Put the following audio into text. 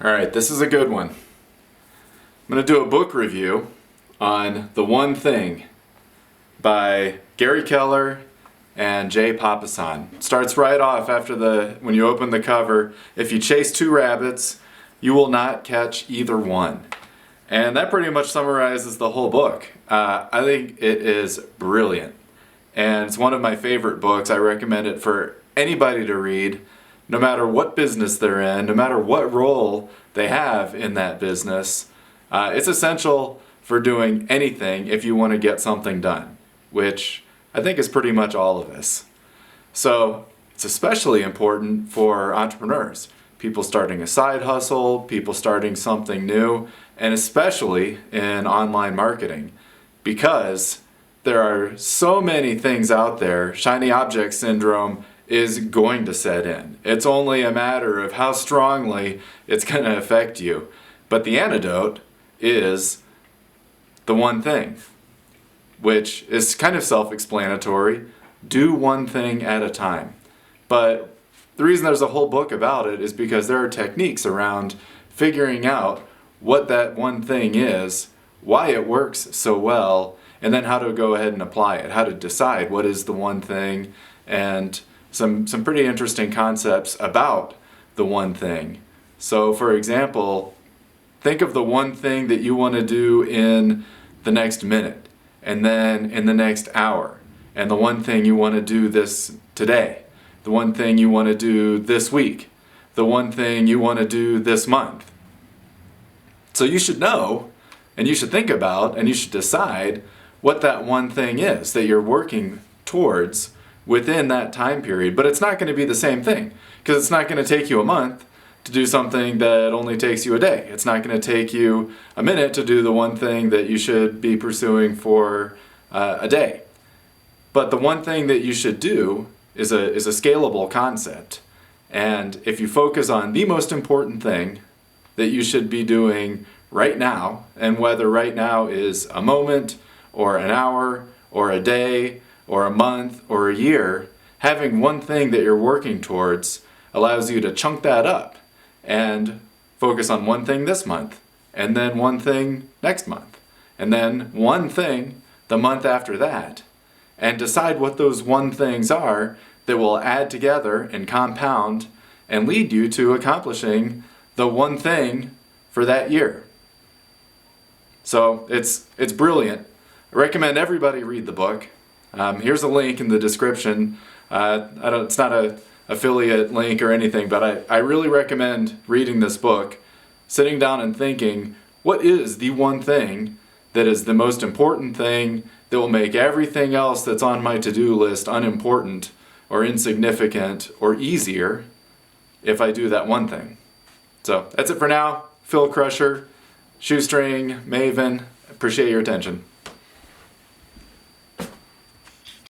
All right, this is a good one. I'm going to do a book review on The One Thing by Gary Keller and Jay Papasan. Starts right off after when you open the cover. If you chase two rabbits, you will not catch either one. And that pretty much summarizes the whole book. I think it is brilliant. And it's one of my favorite books. I recommend it for anybody to read, no matter what business they're in, no matter what role they have in that business. It's essential for doing anything if you want to get something done, which I think is pretty much all of us. So it's especially important for entrepreneurs, people starting a side hustle, people starting something new, and especially in online marketing, because there are so many things out there. Shiny object syndrome is going to set in. It's only a matter of how strongly it's going to affect you. But the antidote is the one thing, which is kind of self-explanatory. Do one thing at a time. But the reason there's a whole book about it is because there are techniques around figuring out what that one thing is, why it works so well, and then how to go ahead and apply it, how to decide what is the one thing, and some pretty interesting concepts about the one thing. So for example, think of the one thing that you want to do in the next minute, and then in the next hour, and the one thing you want to do this today, the one thing you want to do this week, the one thing you want to do this month. So you should know, and you should think about, and you should decide what that one thing is that you're working towards within that time period. But it's not going to be the same thing, because it's not going to take you a month to do something that only takes you a day. It's not going to take you a minute to do the one thing that you should be pursuing for a day. But the one thing that you should do is a scalable concept. And if you focus on the most important thing that you should be doing right now, and whether right now is a moment or an hour or a day or a month or a year, having one thing that you're working towards allows you to chunk that up and focus on one thing this month, and then one thing next month, and then one thing the month after that, and decide what those one things are that will add together and compound and lead you to accomplishing the one thing for that year. So it's brilliant. I recommend everybody read the book. Here's a link in the description. It's not an affiliate link or anything, but I really recommend reading this book, sitting down and thinking, what is the one thing that is the most important thing that will make everything else that's on my to-do list unimportant or insignificant or easier if I do that one thing? So that's it for now. Phil Crusher, Shoestring, Maven, appreciate your attention.